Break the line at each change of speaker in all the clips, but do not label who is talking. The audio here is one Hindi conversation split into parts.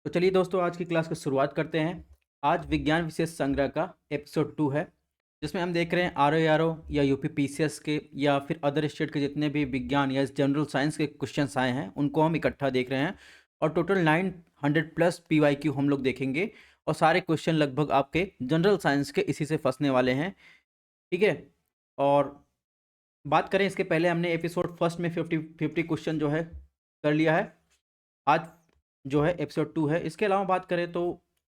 तो चलिए दोस्तों, आज की क्लास की शुरुआत करते हैं। आज विज्ञान विशेष संग्रह का एपिसोड 2 है, जिसमें हम देख रहे हैं आरओ या यूपी पीसीएस के या फिर अदर स्टेट के जितने भी विज्ञान या जनरल साइंस के क्वेश्चंस आए हैं उनको हम इकट्ठा देख रहे हैं। और टोटल 900 प्लस पीवाईक्यू हम लोग देखेंगे। और सारे क्वेश्चन लगभग आपके जनरल साइंस के इसी से फंसने वाले हैं। ठीक है। और बात करें इसके पहले, हमने एपिसोड फर्स्ट में 50 क्वेश्चन जो है कर लिया है। आज जो है एपिसोड 2 है। इसके अलावा बात करें तो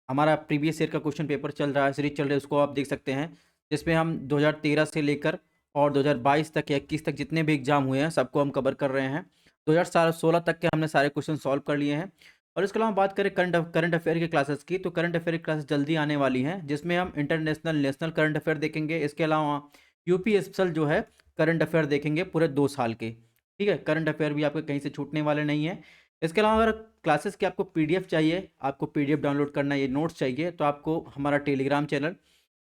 हमारा प्रीवियस ईयर का क्वेश्चन पेपर चल रहा है, सीरीज चल रही है, उसको आप देख सकते हैं, जिसमें हम 2013 से लेकर और 2022 तक या 21 तक जितने भी एग्जाम हुए हैं सबको हम कवर कर रहे हैं। 2016 तक के हमने सारे क्वेश्चन सॉल्व कर लिए हैं। और इसके अलावा बात करें करंट अफेयर की क्लासेस की, तो करंट अफेयर की क्लासेस जल्दी आने वाली हैं, जिसमें हम इंटरनेशनल नेशनल करंट अफेयर देखेंगे। इसके अलावा यूपी स्पेशल जो है करंट अफेयर देखेंगे पूरे 2 साल के। ठीक है, करंट अफेयर भी आपके कहीं से छूटने वाले नहीं है। इसके अलावा अगर क्लासेस की आपको पीडीएफ चाहिए, आपको पीडीएफ डाउनलोड करना है, ये नोट्स चाहिए, तो आपको हमारा Telegram channel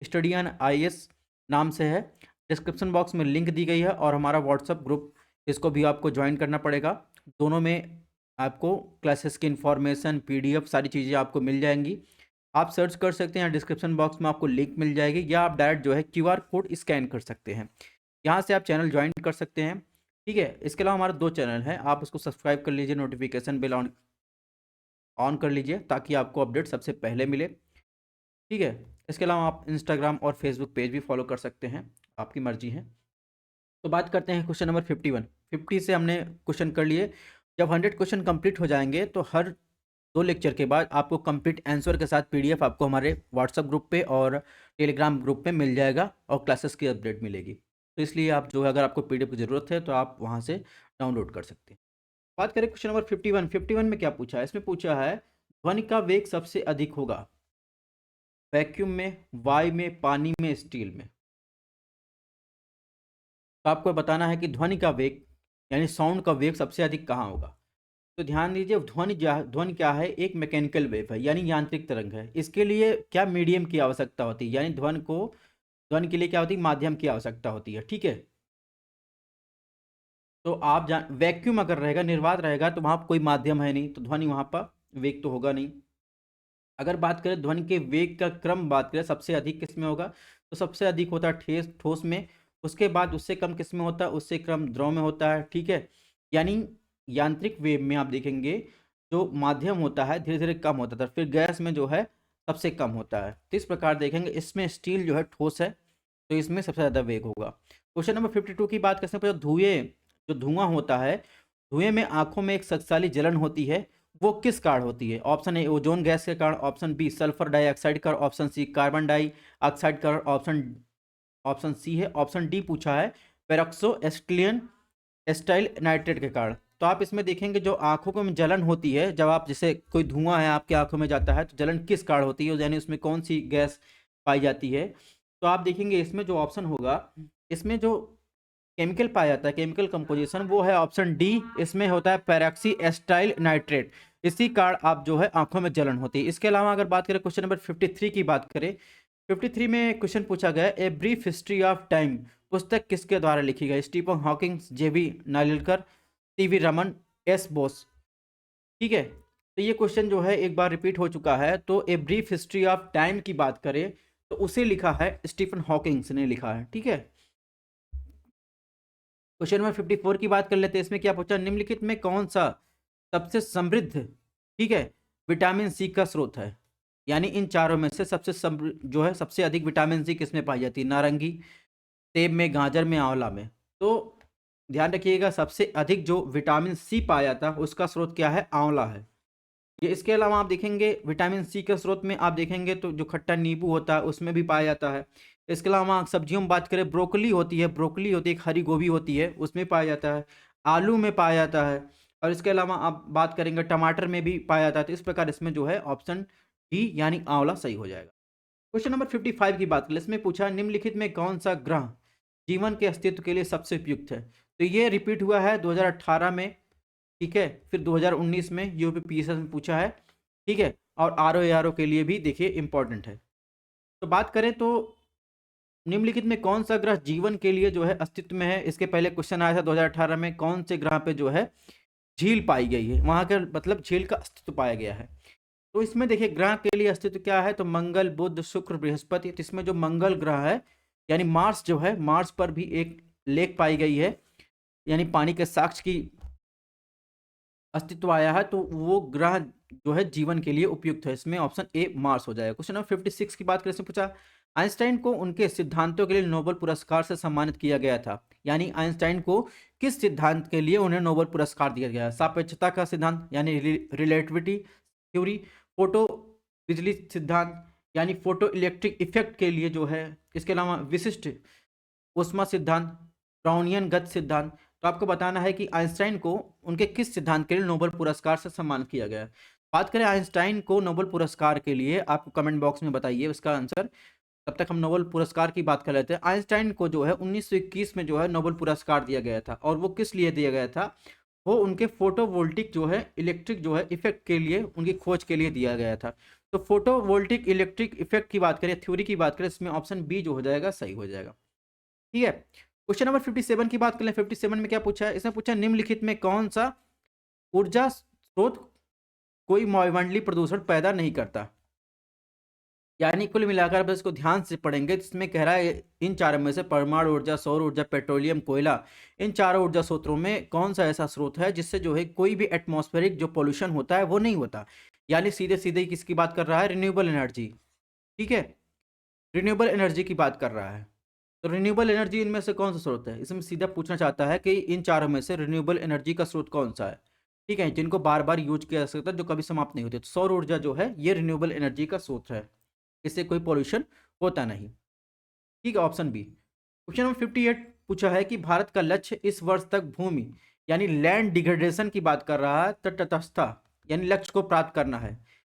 study on IAS नाम से है, डिस्क्रिप्शन बॉक्स में लिंक दी गई है, और हमारा व्हाट्सअप ग्रुप, इसको भी आपको ज्वाइन करना पड़ेगा। दोनों में आपको क्लासेस की इन्फॉर्मेशन, पीडीएफ, सारी चीज़ें आपको मिल जाएंगी। आप सर्च कर सकते हैं, डिस्क्रिप्शन बॉक्स में आपको लिंक मिल जाएगी, या आप डायरेक्ट जो है क्यूआर कोड स्कैन कर सकते हैं, यहाँ से आप चैनल ज्वाइन कर सकते हैं। ठीक है। इसके अलावा हमारा 2 चैनल है, आप उसको सब्सक्राइब कर लीजिए, नोटिफिकेशन बेल ऑन ऑन कर लीजिए, ताकि आपको अपडेट सबसे पहले मिले। ठीक है। इसके अलावा आप इंस्टाग्राम और फेसबुक पेज भी फॉलो कर सकते हैं, आपकी मर्जी है। तो बात करते हैं क्वेश्चन नंबर 51। 50 से हमने क्वेश्चन कर लिए। जब 100 क्वेश्चन कंप्लीट हो जाएंगे तो हर 2 लेक्चर के बाद आपको कंप्लीट आंसर के साथ पीडीएफ आपको हमारे व्हाट्सएप ग्रुप पे और टेलीग्राम ग्रुप पे मिल जाएगा, और क्लासेस की अपडेट मिलेगी। तो इसलिए आप जो है, अगर आपको पीडीएफ की ज़रूरत है तो आप वहाँ से डाउनलोड कर सकते हैं। बात करें क्वेश्चन नंबर 51 में क्या पूछा है, इसमें पूछा है ध्वनि का वेग सबसे अधिक होगा वैक्यूम में, वायु में, पानी में, स्टील में। तो आपको बताना है कि ध्वनि का वेग यानी साउंड का वेग सबसे अधिक कहाँ होगा। तो ध्यान दीजिए, ध्वनि क्या है, एक मैकेनिकल वेव है, यानी यांत्रिक तरंग है। इसके लिए क्या मीडियम की आवश्यकता होती है, यानी ध्वनि के लिए क्या होती है, माध्यम की आवश्यकता होती है। ठीक है। तो आप वैक्यूम अगर रहेगा, निर्वात रहेगा, तो वहाँ कोई माध्यम है नहीं, तो ध्वनि वहाँ पर वेग तो होगा नहीं। अगर बात करें ध्वनि के वेग का क्रम, बात करें सबसे अधिक किस में होगा, तो सबसे अधिक होता है ठोस में, उसके बाद उससे कम किस में होता है, उससे कम द्रव में होता है। ठीक है। यानी यांत्रिक वेव में आप देखेंगे जो माध्यम होता है धीरे धीरे कम होता था, फिर गैस में जो है सबसे कम होता है। तो इस प्रकार देखेंगे, इसमें स्टील जो है ठोस है, तो इसमें सबसे ज़्यादा वेग होगा। क्वेश्चन नंबर 52 की बात करते हैं। धुआं होता है, धुएं में आंखों में एक शक्तिशाली जलन होती है, वो किस कारण होती है। ऑप्शन ए ओजोन गैस के कारण, ऑप्शन बी सल्फर डाइऑक्साइड का, ऑप्शन सी कार्बन डाइऑक्साइड का, ऑप्शन ऑप्शन सी है, ऑप्शन डी पूछा है पेरोक्सो एस्टिलियन एस्टाइल नाइट्रेट के कारण। तो आप इसमें देखेंगे जो आंखों को में जलन होती है, जब आप जैसे कोई धुआं है आपकी आंखों में जाता है, तो जलन किस कारण होती है, यानी उसमें कौन सी गैस पाई जाती है। तो आप देखेंगे इसमें जो ऑप्शन होगा, इसमें जो केमिकल पाया जाता है, केमिकल कंपोजिशन, वो है ऑप्शन डी, इसमें होता है पेरोक्सी एस्टाइल नाइट्रेट। इसी कारण आप जो है आंखों में जलन होती है। इसके अलावा अगर बात करें क्वेश्चन नंबर 53 की बात करें, 53 में क्वेश्चन पूछा गया a brief history of time पुस्तक किसके द्वारा लिखी गई। स्टीफन हॉकिंग, जेबी नालिलकर, टीवी रमन, एस बोस। ठीक है। तो ये क्वेश्चन जो है एक बार रिपीट हो चुका है। तो a brief history of time की बात करें तो उसे लिखा है स्टीफन हॉकिंग्स ने लिखा है। ठीक है। क्वेश्चन नंबर 54 की बात कर लेते हैं। इसमें क्या पूछा, निम्नलिखित में कौन सा सबसे समृद्ध, ठीक है, विटामिन सी का स्रोत है। यानी इन चारों में से सबसे जो है सबसे अधिक विटामिन सी किसमें पाई जाती है, नारंगी, सेब में, गाजर में, आंवला में। तो ध्यान रखिएगा, सबसे अधिक जो विटामिन सी पाया जाता है उसका स्रोत क्या है, आंवला है। ये इसके अलावा आप देखेंगे विटामिन सी के स्रोत में आप देखेंगे तो जो खट्टा नींबू होता है उसमें भी पाया जाता है। इसके अलावा सब्जियों में बात करें, ब्रोकली होती है, एक हरी गोभी होती है, उसमें पाया जाता है, आलू में पाया जाता है, और इसके अलावा आप बात करेंगे टमाटर में भी पाया जाता है। तो इस प्रकार इसमें जो है ऑप्शन डी यानी आंवला सही हो जाएगा। क्वेश्चन नंबर 55 की बात करें, इसमें पूछा निम्नलिखित में कौन सा ग्रह जीवन के अस्तित्व के लिए सबसे उपयुक्त है। तो ये रिपीट हुआ है 2018 में। ठीक है। फिर 2019 में यूपीपीएससी में पूछा है। ठीक है। और आरओ के लिए भी देखिए इंपॉर्टेंट है। तो बात करें तो निम्नलिखित में कौन सा ग्रह जीवन के लिए जो है अस्तित्व में है। इसके पहले क्वेश्चन आया था 2018 में, कौन से ग्रह पे जो है झील पाई गई है, वहां का मतलब झील का अस्तित्व पाया गया है। तो इसमें देखिए ग्रह के लिए अस्तित्व क्या है, तो मंगल, बुध, शुक्र, बृहस्पति। तो इसमें जो मंगल ग्रह है यानी मार्स जो है, मार्स पर भी एक लेक पाई गई है, यानी पानी के साक्ष्य की अस्तित्व आया है, तो वो ग्रह जो है जीवन के लिए उपयुक्त है। इसमें ऑप्शन ए मार्स हो जाएगा। क्वेश्चन नंबर 56 की बात करें, इसमें पूछा आइंस्टाइन को उनके सिद्धांतों के लिए नोबेल पुरस्कार से सम्मानित किया गया था। यानी आइंस्टाइन को किस सिद्धांत के लिए उन्हें नोबेल पुरस्कार दिया गया? सापेक्षता का सिद्धांत यानी रिलेटिविटी थ्योरी, फोटो बिजली सिद्धांत यानी फोटो इलेक्ट्रिक इफेक्ट के लिए जो है, इसके अलावा विशिष्ट ऊष्मा सिद्धांत, ब्राउनियन गति सिद्धांत। तो आपको बताना है कि आइंस्टाइन को उनके किस सिद्धांत के लिए नोबेल पुरस्कार से सम्मानित किया गया है। बात करें आइंस्टाइन को नोबेल पुरस्कार के लिए, आपको कमेंट बॉक्स में बताइए इसका आंसर। तब तक हम नोबेल पुरस्कार की बात कर लेते हैं। आइंस्टाइन को जो है 1921 में जो है नोबेल पुरस्कार दिया गया था, और वो किस लिए दिया गया था? वो उनके फोटोवोल्टिक जो है इलेक्ट्रिक जो है इफेक्ट के लिए, उनकी खोज के लिए दिया गया था। तो फोटोवोल्टिक इलेक्ट्रिक इफेक्ट की बात करें, थ्योरी की बात करें, इसमें ऑप्शन बी जो हो जाएगा सही हो जाएगा। ठीक है, क्वेश्चन नंबर 57 की बात कर लें। 57 में क्या पूछा है? इसने पूछा निम्नलिखित में कौन सा ऊर्जा स्रोत कोई वायुमंडलीय प्रदूषण पैदा नहीं करता? यानी कुल मिलाकर बस इसको ध्यान से पढ़ेंगे, इसमें कह रहा है इन चारों में से परमाणु ऊर्जा, सौर ऊर्जा, पेट्रोलियम, कोयला, इन चारों ऊर्जा स्रोतों में कौन सा ऐसा स्रोत है जिससे जो है कोई भी एटमॉस्फेरिक जो पोल्यूशन होता है वो नहीं होता? यानी सीधे सीधे ही किसकी बात कर रहा है? Renewable energy. ठीक है, रिन्यूएबल एनर्जी की बात कर रहा है। तो रिन्यूएबल एनर्जी इनमें से कौन सा स्रोत है? इसमें सीधा पूछना चाहता है कि इन चारों में से रिन्यूएबल एनर्जी का स्रोत कौन सा है? ठीक है, जिनको बार बार यूज किया जा सकता है, जो कभी समाप्त नहीं होते। तो सौर ऊर्जा जो है ये रिन्यूएबल एनर्जी का स्रोत है, इससे कोई पॉल्यूशन होता नहीं। ठीक है, ऑप्शन बी। क्वेश्चन नंबर 58 पूछा है कि भारत का लक्ष्य इस वर्ष तक भूमि यानी लैंड डिग्रेडेशन की बात कर रहा है, तटस्थता यानी लक्ष्य को प्राप्त करना है।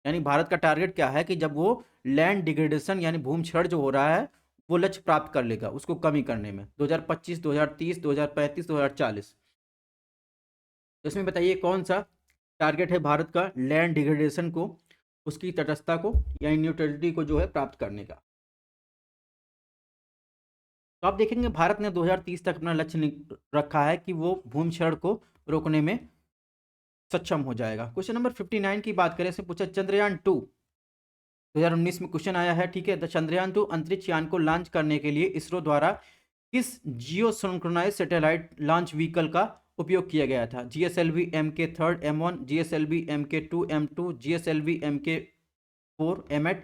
यानी भारत का टारगेट क्या है कि जब वो लैंड डिग्रेडेशन यानी भूमि क्षरण जो हो रहा है वो लक्ष्य प्राप्त कर लेगा, उसको कमी करने में 2025, 2030, 2035, 2040। तो इसमें बताइए कौन सा टारगेट है भारत का लैंड डिग्रेडेशन को, उसकी तटस्थता को यानी न्यूट्रलिटी को जो है प्राप्त करने का? तो आप देखेंगे भारत ने 2030 तक अपना लक्ष्य रखा है कि वो भूमि क्षरण को रोकने में सक्षम हो जाएगा। क्वेश्चन नंबर 59 की बात करें, इसमें पूछा चंद्रयान 2 2019 में क्वेश्चन आया है। ठीक है, द चंद्रयान 2 अंतरिक्ष यान को लॉन्च करने के लिए इसरो द्वारा किस जियो सिंक्रोनाइज सैटेलाइट लॉन्च व्हीकल का उपयोग किया गया था? GSLV Mk3 M1, GSLV Mk2 M2, GSLV Mk4 M8,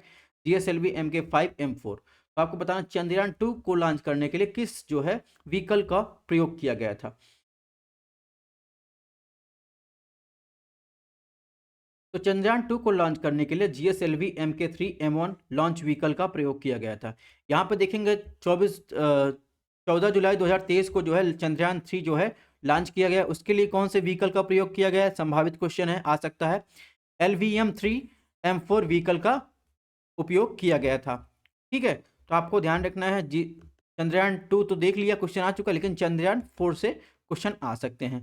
GSLV Mk5 M4। तो आपको बताना चंद्रयान 2 को लॉन्च करने के लिए किस जो है व्हीकल का प्रयोग किया गया था? तो चंद्रयान 2 को लॉन्च करने के लिए GSLV Mk3 M1 launch vehicle का प्रयोग किया गया था। यहाँ पे देखेंगे 14 जुलाई 2023 को जो है चंद्रयान 3 जो है लॉन्च किया गया। उसके लिए कौन से व्हीकल का प्रयोग किया गया है? संभावित क्वेश्चन है, आ सकता है। LVM-3 M4 व्हीकल का उपयोग किया गया था। ठीक है, तो आपको ध्यान रखना है जी। चंद्रयान 2 तो देख लिया, क्वेश्चन आ चुका, लेकिन चंद्रयान 4 से क्वेश्चन आ सकते हैं।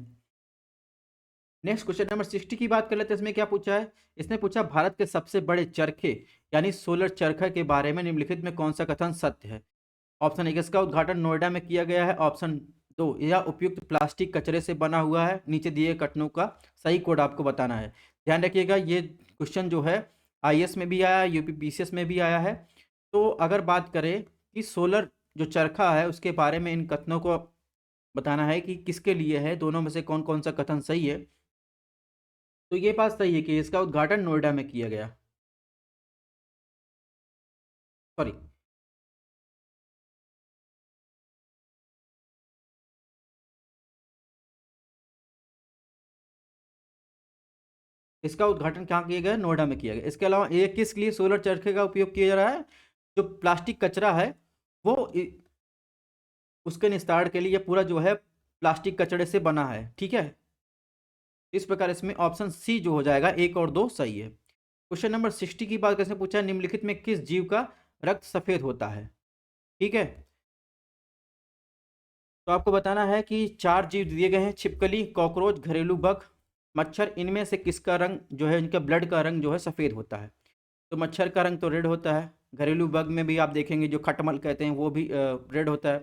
नेक्स्ट क्वेश्चन नंबर 60 की बात कर लेते हैं। इसमें क्या पूछा है? इसने पूछा भारत के सबसे बड़े चरखे यानी सोलर चरखा के बारे में निम्नलिखित में कौन सा कथन सत्य है? ऑप्शन एक, इसका उद्घाटन नोएडा में किया गया है। ऑप्शन दो, यह उपयुक्त प्लास्टिक कचरे से बना हुआ है। नीचे दिए कथनों का सही कोड आपको बताना है। ध्यान रखिएगा, ये क्वेश्चन जो है IAS में भी आया है, UPPCS में भी आया है। तो अगर बात करें कि सोलर जो चरखा है उसके बारे में इन कथनों को बताना है कि किसके लिए है, दोनों में से कौन कौन सा कथन सही है। तो ये बात सही है कि इसका उद्घाटन नोएडा में किया गया। सॉरी, इसका उद्घाटन कहाँ किया गया? नोएडा में किया गया। इसके अलावा ये किस लिए सोलर चरखे का उपयोग किया जा रहा है? जो प्लास्टिक कचरा है वो उसके निस्तारण के लिए ये पूरा जो है प्लास्टिक कचरे से बना है। ठीक है, इस प्रकार इसमें ऑप्शन सी जो हो जाएगा, एक और दो सही है। क्वेश्चन नंबर 60 की बात कैसे पूछा है? निम्नलिखित में किस जीव का रक्त सफेद होता है? ठीक है, तो आपको बताना है कि 4 जीव दिए गए हैं, छिपकली, कॉकरोच, घरेलू बग, मच्छर। इनमें से किसका रंग जो है, इनका ब्लड का रंग जो है सफ़ेद होता है? तो मच्छर का रंग तो रेड होता है। घरेलू बग में भी आप देखेंगे जो खटमल कहते हैं वो भी रेड होता है।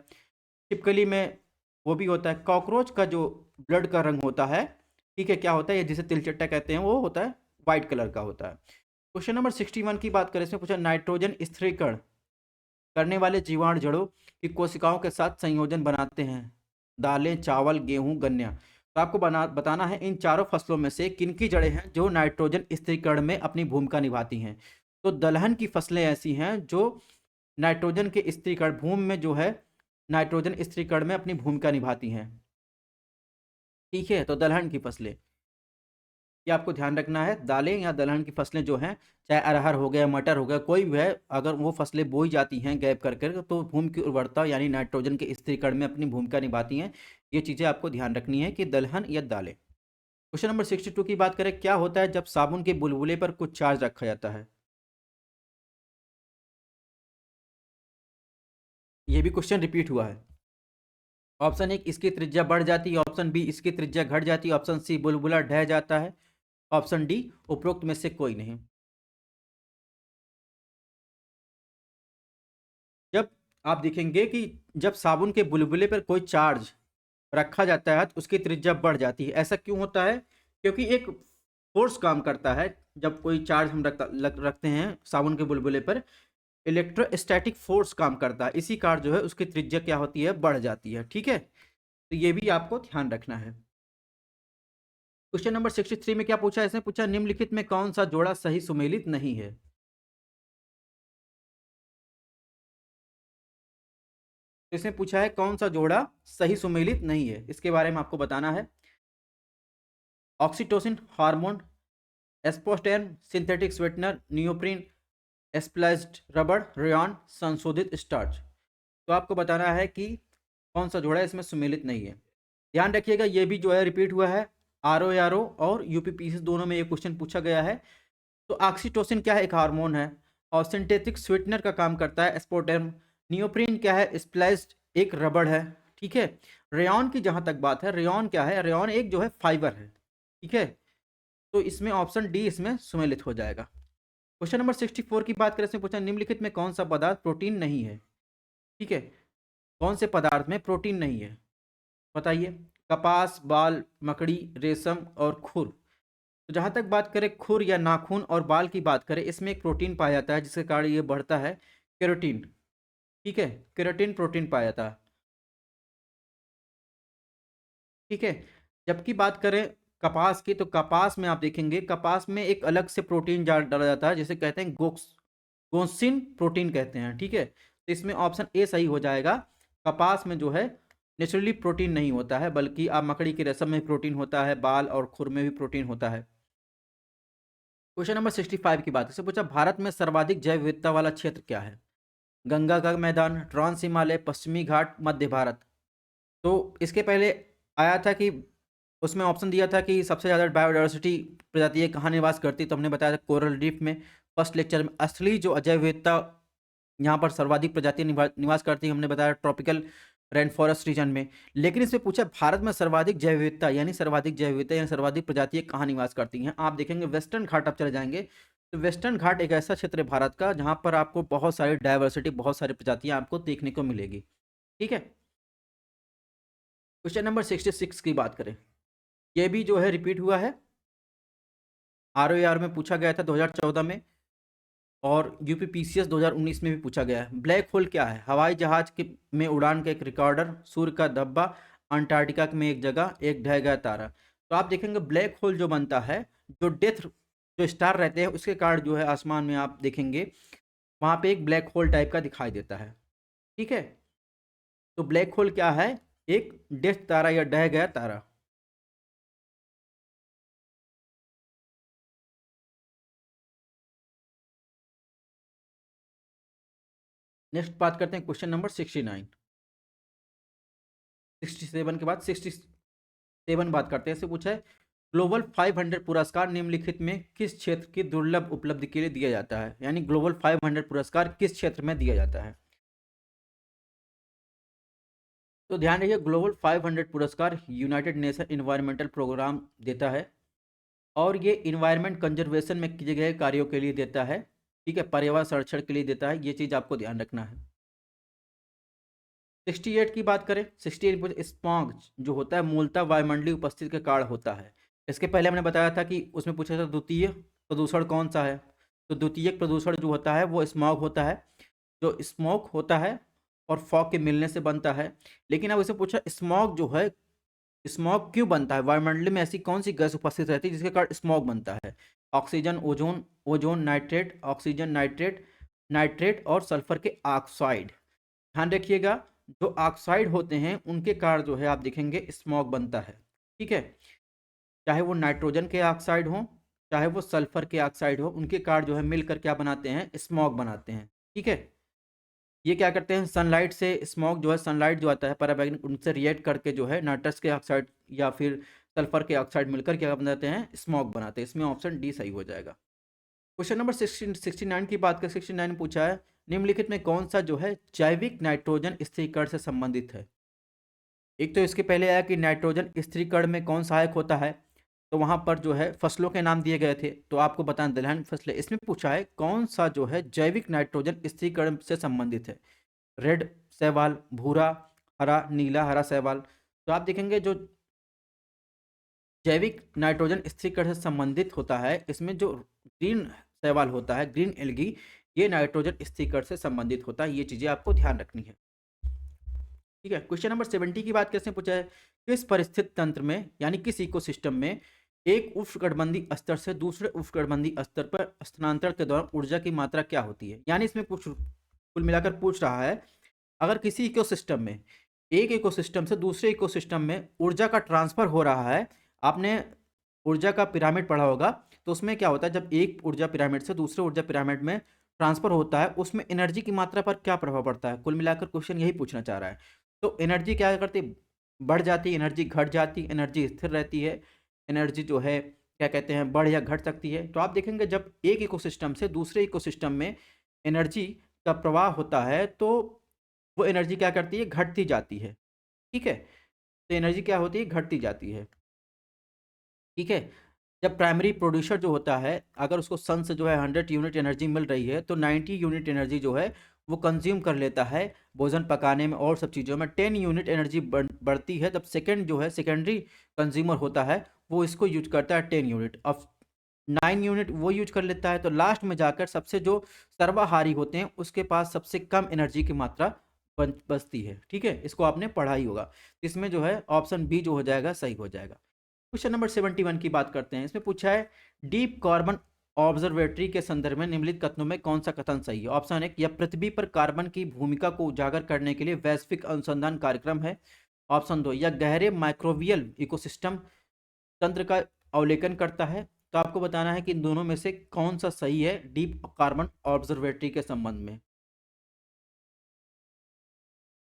छिपकली में वो भी होता है। कॉकरोच का जो ब्लड का रंग होता है, ठीक है, क्या होता है, ये जिसे तिलचट्टा कहते हैं, वो होता है वाइट कलर का होता है। क्वेश्चन नंबर 61 की बात करें, इसमें पूछा नाइट्रोजन स्थिरीकरण करने वाले जीवाणु जड़ों की कोशिकाओं के साथ संयोजन बनाते हैं, दालें, चावल, गेहूं, गन्ना। तो आपको बताना है इन चारों फसलों में से किन की जड़ें हैं जो नाइट्रोजन स्थिरीकरण में अपनी भूमिका निभाती हैं। तो दलहन की फसलें ऐसी हैं जो नाइट्रोजन के स्थिरीकरण भूमि में जो है नाइट्रोजन स्थिरीकरण में अपनी भूमिका निभाती हैं। ठीक है, तो दलहन की फसलें, ये आपको ध्यान रखना है। दालें या दलहन की फसलें जो हैं, चाहे अरहर हो गया, मटर हो गया, कोई भी है, अगर वो फसलें बोई जाती हैं गैप कर कर, तो भूमि की उर्वरता यानी नाइट्रोजन के स्थिरीकरण में अपनी भूमिका निभाती हैं। ये चीज़ें आपको ध्यान रखनी है कि दलहन या दालें। क्वेश्चन नंबर 62 की बात करें, क्या होता है जब साबुन के बुलबुले पर कुछ चार्ज रखा जाता है। ये भी क्वेश्चन रिपीट हुआ है। ऑप्शन 1 इसकी त्रिज्या बढ़ जाती है, ऑप्शन बी इसकी त्रिज्या घट जाती है, ऑप्शन सी बुलबुला ढह जाता है, ऑप्शन डी उपरोक्त में से कोई नहीं। जब आप देखेंगे कि जब साबुन के बुलबुले पर कोई चार्ज रखा जाता है तो उसकी त्रिज्या बढ़ जाती है। ऐसा क्यों होता है? क्योंकि एक फोर्स काम करता है। जब कोई चार्ज हम रखते हैं साबुन के बुलबुले पर, इलेक्ट्रोस्टैटिक फोर्स काम करता है, इसी कारण जो है उसकी त्रिज्या क्या होती है, बढ़ जाती है। ठीक है, तो ये भी आपको ध्यान रखना है। क्वेश्चन नंबर 63 में क्या पूछा है, इसने पूछा निम्नलिखित में कौन सा जोड़ा सही सुमेलित नहीं है। तो इसने पूछा है कौन सा जोड़ा सही सुमेलित नहीं है, इसके बारे में आपको बताना है। Oxytocin hormone, aspartame synthetic sweetener, neoprene spliced रबड़, रेयॉन संशोधित स्टार्च। तो आपको बताना है कि कौन सा जोड़ा इसमें सुमेलित नहीं है। ध्यान रखिएगा, ये भी जो है रिपीट हुआ है। आरओ और यूपीपीसी दोनों में ये क्वेश्चन पूछा गया है। तो ऑक्सीटोसिन क्या है, एक हार्मोन है और सिंथेटिक स्वीटनर का काम करता है एस्पोर्टेम। नियोप्रीन क्या है, स्प्लाइस्ड एक रबड़ है। ठीक है, रेयॉन की जहां तक बात है, रेयॉन क्या है, रेयॉन एक जो है फाइबर है। ठीक है, तो इसमें ऑप्शन डी इसमें सुमेलित हो जाएगा। क्वेश्चन नंबर 64 की बात करें, इसमें पूछा निम्नलिखित में कौन सा पदार्थ प्रोटीन नहीं है। ठीक है, कौन से पदार्थ में प्रोटीन नहीं है, बताइए। कपास, बाल, मकड़ी, रेशम और खुर। तो जहाँ तक बात करें खुर या नाखून और बाल की बात करें, इसमें एक प्रोटीन पाया जाता है जिसके कारण ये बढ़ता है, केराटिन। ठीक है, केराटिन प्रोटीन पाया जाता है। ठीक है, जबकि बात करें कपास की, तो कपास में आप देखेंगे कपास में एक अलग से प्रोटीन डाला जाता है जिसे कहते हैं गोसिन प्रोटीन कहते हैं। ठीक है, तो इसमें ऑप्शन ए सही हो जाएगा। कपास में जो है नेचुरली प्रोटीन नहीं होता है, बल्कि आप मकड़ी के रेशम में प्रोटीन होता है, बाल और खुर में भी प्रोटीन होता है। क्वेश्चन नंबर 65 की बात है, पूछा भारत में सर्वाधिक जैव विविधता वाला क्षेत्र क्या है। गंगा का मैदान, ट्रांस हिमालय, पश्चिमी घाट, मध्य भारत। तो इसके पहले आया था कि उसमें ऑप्शन दिया था कि सबसे ज़्यादा बायोडाइवर्सिटी प्रजातियाँ कहाँ निवास करती, तो हमने बताया था कोरल रीफ में। फर्स्ट लेक्चर में असली जो अजैव विविधता यहाँ पर सर्वाधिक प्रजातियाँ निवास करती हैं, हमने बताया ट्रॉपिकल रेन फॉरेस्ट रीजन में। लेकिन इसमें पूछा भारत में सर्वाधिक जैव विविधता यानी सर्वाधिक प्रजातियाँ कहाँ निवास करती हैं। आप देखेंगे वेस्टर्न घाट आप चले जाएंगे, तो वेस्टर्न घाट एक ऐसा क्षेत्र है भारत का जहाँ पर आपको बहुत सारी डाइवर्सिटी, बहुत सारी प्रजातियाँ आपको देखने को मिलेगी। ठीक है, क्वेश्चन नंबर 66 की बात करें, ये भी जो है रिपीट हुआ है। आरओआर में पूछा गया था 2014 में और यूपीपीसीएस 2019 में भी पूछा गया है। ब्लैक होल क्या है, हवाई जहाज के में उड़ान का एक रिकॉर्डर, सूर्य का धब्बा, अंटार्कटिका में एक जगह, एक ढह गया तारा। तो आप देखेंगे ब्लैक होल जो बनता है, जो डेथ जो स्टार रहते हैं उसके कारण जो है आसमान में आप देखेंगे वहाँ पे एक ब्लैक होल टाइप का दिखाई देता है। ठीक है, तो ब्लैक होल क्या है, एक डेथ तारा या ढह गया तारा। नेक्स्ट बात करते हैं क्वेश्चन नंबर 69। 67 के बाद 67 बात करते हैं। इससे पूछा है ग्लोबल 500 पुरस्कार निम्नलिखित में किस क्षेत्र की दुर्लभ उपलब्धि के लिए दिया जाता है, यानी ग्लोबल 500 पुरस्कार किस क्षेत्र में दिया जाता है। तो ध्यान रखिए, ग्लोबल 500 पुरस्कार यूनाइटेड नेशन इन्वायरमेंटल प्रोग्राम देता है और ये इन्वायरमेंट कंजर्वेशन में किए गए कार्यों के लिए देता है। ठीक है, पर्यावरण संरक्षण के लिए देता है, ये चीज़ आपको ध्यान रखना है। 68 की बात करें, 68 स्पॉन्ज जो होता है मूलतः वायुमंडलीय उपस्थिति के कारण होता है। इसके पहले हमने बताया था कि उसमें पूछा था द्वितीय प्रदूषण कौन सा है, तो द्वितीयक प्रदूषण जो होता है वो स्मॉग होता है, जो स्मोक होता है और फॉग के मिलने से बनता है। लेकिन अब इसे पूछा स्मॉग जो है, स्मॉग क्यों बनता है, वायुमंडल में ऐसी कौन सी गैस उपस्थित रहती है जिसके कारण स्मॉग बनता है? Oxygen, ozone, ozone nitrate, oxygen nitrate, nitrate और सल्फर के ऑक्साइड। ध्यान रखिएगा, जो ऑक्साइड होते हैं उनके कारण जो है आप देखेंगे स्मॉग बनता है। ठीक है, चाहे वो नाइट्रोजन के ऑक्साइड हो, चाहे वो सल्फर के ऑक्साइड हो, उनके कारण जो है मिलकर क्या बनाते हैं, स्मॉग बनाते हैं। ठीक है, ये क्या करते हैं, सनलाइट से स्मॉग जो है, सनलाइट जो आता है पराबैंगनी, उनसे रिएक्ट करके जो है नाइट्रस के ऑक्साइड या फिर सल्फर के ऑक्साइड मिलकर क्या बनाते हैं, स्मॉग बनाते हैं। इसमें ऑप्शन डी सही हो जाएगा। क्वेश्चन नंबर 69 की बात करें, 69 पूछा है निम्नलिखित में कौन सा जो है जैविक नाइट्रोजन स्थिरीकरण से संबंधित है? एक तो इसके पहले आया कि नाइट्रोजन स्थिरीकरण में कौन सहायक होता है, तो वहां पर जो है फसलों के नाम दिए गए थे, तो आपको बताना दलहन फसलें। इसमें पूछा है कौन सा जो है जैविक नाइट्रोजन स्थिरीकरण से संबंधित है, रेड शैवाल, भूरा, हरा, नीला हरा शैवाल। तो आप देखेंगे जो जैविक नाइट्रोजन स्थिरीकरण से संबंधित होता है, इसमें जो ग्रीन शैवाल होता है, ग्रीन एल्गी, ये नाइट्रोजन स्थिरीकरण से संबंधित होता है। ये चीजें आपको ध्यान रखनी है। ठीक है, क्वेश्चन नंबर 70 की बात कैसे पूछा है, किस परिस्थिति तंत्र में यानी किस इकोसिस्टम में एक उष्णकटिबंधीय स्तर से दूसरे उष्णकटिबंधीय स्तर पर स्थानांतरण के दौरान ऊर्जा की मात्रा क्या होती है? यानी इसमें कुछ कुल मिलाकर पूछ रहा है, अगर किसी इकोसिस्टम में, एक इकोसिस्टम से दूसरे इकोसिस्टम में ऊर्जा का ट्रांसफर हो रहा है, आपने ऊर्जा का पिरामिड पढ़ा होगा, तो उसमें क्या होता है, जब एक ऊर्जा पिरामिड से दूसरे ऊर्जा पिरामिड में ट्रांसफर होता है, उसमें एनर्जी की मात्रा पर क्या प्रभाव पड़ता है? कुल मिलाकर क्वेश्चन यही पूछना चाह रहा है। तो एनर्जी क्या करती है, बढ़ जाती है, एनर्जी घट जाती, एनर्जी स्थिर रहती है, एनर्जी जो है क्या कहते हैं, बढ़ या घट सकती है। तो आप देखेंगे जब एक इकोसिस्टम से दूसरे इकोसिस्टम में एनर्जी का प्रवाह होता है, तो वो एनर्जी क्या करती है, घटती जाती है। ठीक है, तो एनर्जी क्या होती है, घटती जाती है। ठीक है, जब प्राइमरी प्रोड्यूसर जो होता है, अगर उसको सन से जो है 100 यूनिट एनर्जी मिल रही है, तो 90 यूनिट एनर्जी जो है वो कंज्यूम कर लेता है भोजन पकाने में और सब चीज़ों में। 10 यूनिट एनर्जी बढ़ती है, तब सेकेंड जो है सेकेंडरी कंज्यूमर होता है, वो इसको यूज करता है 10 यूनिट। अब 9 यूनिट वो यूज कर लेता है, तो लास्ट में जाकर सबसे जो सर्वाहारी होते हैं उसके पास सबसे कम एनर्जी की मात्रा बचती है। ठीक है, इसको आपने पढ़ा ही होगा। इसमें जो है ऑप्शन बी जो हो जाएगा सही हो जाएगा। क्वेश्चन नंबर 71 की बात करते हैं। इसमें पूछा है डीप कार्बन ऑब्जर्वेटरी के संदर्भ में निम्नलिखित कथनों में कौन सा कथन सही है? ऑप्शन एक, यह पृथ्वी पर कार्बन की भूमिका को उजागर करने के लिए वैश्विक अनुसंधान कार्यक्रम है। ऑप्शन दो, यह गहरे माइक्रोबियल इकोसिस्टम तंत्र का अवलोकन करता है। तो आपको बताना है कि इन दोनों में से कौन सा सही है डीप कार्बन ऑब्जर्वेटरी के संबंध में।